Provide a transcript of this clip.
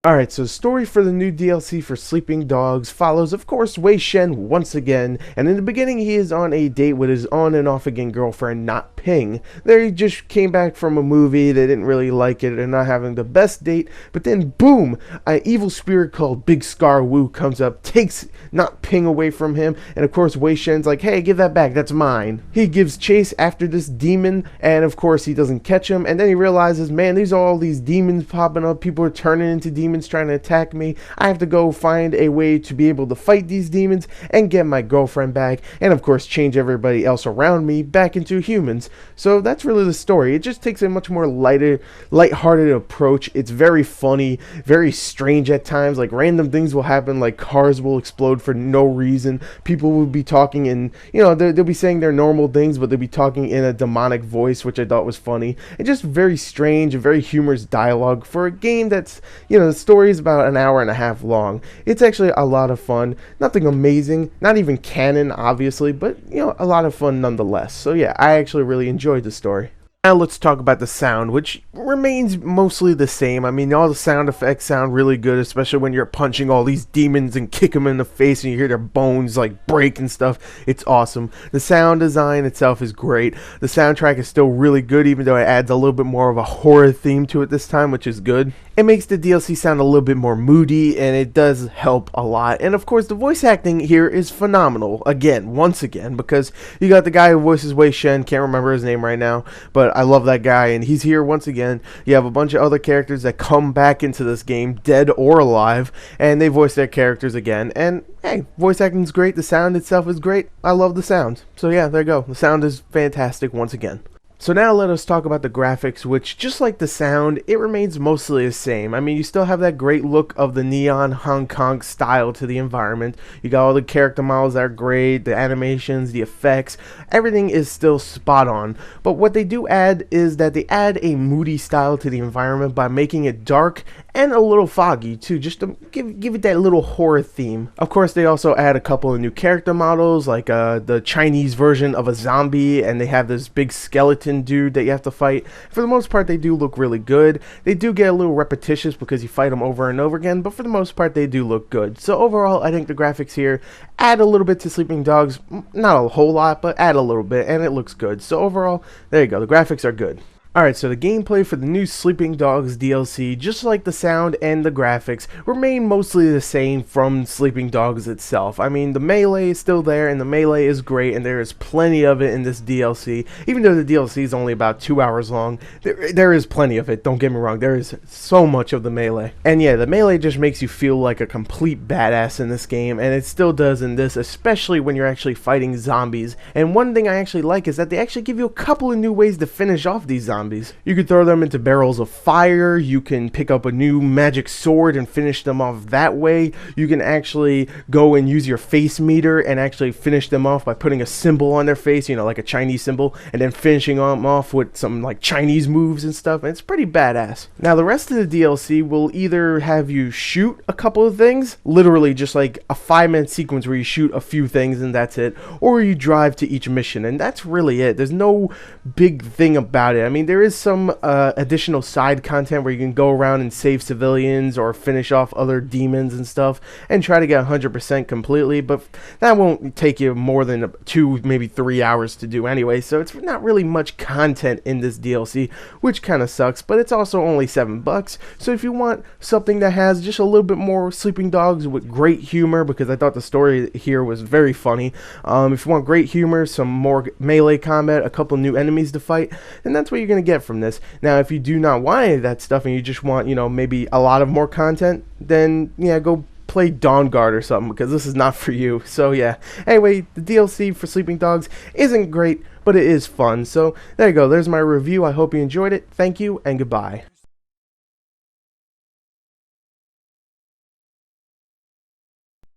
Alright, so the story for the new DLC for Sleeping Dogs follows, of course, Wei Shen once again, and in the beginning he is on a date with his on and off again girlfriend, not Ping. They just came back from a movie, they didn't really like it, they're not having the best date, but then boom, an evil spirit called Big Scar Wu comes up, takes not Ping away from him, and of course Wei Shen's like, hey, give that back, that's mine. He gives chase after this demon, and of course he doesn't catch him, and then he realizes, man, these are all these demons popping up, people are turning into demons trying to attack me. I have to go find a way to be able to fight these demons and get my girlfriend back, and of course change everybody else around me back into humans. So that's really the story. It just takes a much more lighthearted approach. It's very funny, very strange at times. Like random things will happen, like cars will explode for no reason. People will be talking in, they'll be saying their normal things, but they'll be talking in a demonic voice, which I thought was funny. And just very strange and very humorous dialogue for a game that's, the story is about an hour and a half long. It's actually a lot of fun. Nothing amazing, not even canon, obviously, but, a lot of fun nonetheless. So yeah, I actually really enjoyed the story. Now let's talk about the sound, which remains mostly the same. I mean, all the sound effects sound really good, especially when you're punching all these demons and kick them in the face and you hear their bones like break and stuff. It's awesome. The sound design itself is great. The soundtrack is still really good, even though it adds a little bit more of a horror theme to it this time, which is good. It makes the DLC sound a little bit more moody, and it does help a lot. And of course, the voice acting here is phenomenal. Once again, because you got the guy who voices Wei Shen, can't remember his name right now, but I love that guy, and he's here once again. You have a bunch of other characters that come back into this game, dead or alive, and they voice their characters again. And hey, voice acting's great. The sound itself is great. I love the sound. So yeah, there you go. The sound is fantastic once again. So now let us talk about the graphics, which, just like the sound, it remains mostly the same. I mean, you still have that great look of the neon Hong Kong style to the environment. You got all the character models that are great, the animations, the effects, everything is still spot on. But what they do add is that they add a moody style to the environment by making it dark and a little foggy too, just to give it that little horror theme. Of course, they also add a couple of new character models, like the Chinese version of a zombie, and they have this big skeleton dude that you have to fight. For the most part, they do look really good. They do get a little repetitious because you fight them over and over again, but for the most part, they do look good. So overall, I think the graphics here add a little bit to Sleeping Dogs. Not a whole lot, but add a little bit, and it looks good. So overall, there you go. The graphics are good. Alright, so the gameplay for the new Sleeping Dogs DLC, just like the sound and the graphics, remain mostly the same from Sleeping Dogs itself. I mean, the melee is still there, and the melee is great, and there is plenty of it in this DLC. Even though the DLC is only about 2 hours long, there is plenty of it, don't get me wrong, there is so much of the melee. And yeah, the melee just makes you feel like a complete badass in this game, and it still does in this, especially when you're actually fighting zombies. And one thing I actually like is that they actually give you a couple of new ways to finish off these zombies. You can throw them into barrels of fire, you can pick up a new magic sword and finish them off that way. You can actually go and use your face meter and actually finish them off by putting a symbol on their face, like a Chinese symbol, and then finishing them off with some like Chinese moves and stuff, and it's pretty badass. Now the rest of the DLC will either have you shoot a couple of things, literally just like a 5-minute sequence where you shoot a few things and that's it, or you drive to each mission, and that's really it. There's no big thing about it. I mean, there is some additional side content where you can go around and save civilians or finish off other demons and stuff and try to get 100% completely, but that won't take you more than 2, maybe 3 hours to do anyway, so it's not really much content in this DLC, which kind of sucks, but it's also only $7, so if you want something that has just a little bit more Sleeping Dogs with great humor, because I thought the story here was very funny, if you want great humor, some more melee combat, a couple new enemies to fight, then that's what you're going to get from this. Now, if you do not want any of that stuff and you just want, maybe a lot of more content, then yeah, go play Dawn Guard or something, because this is not for you. So yeah, anyway, the DLC for Sleeping Dogs isn't great, but it is fun. So there you go, there's my review. I hope you enjoyed it. Thank you and goodbye.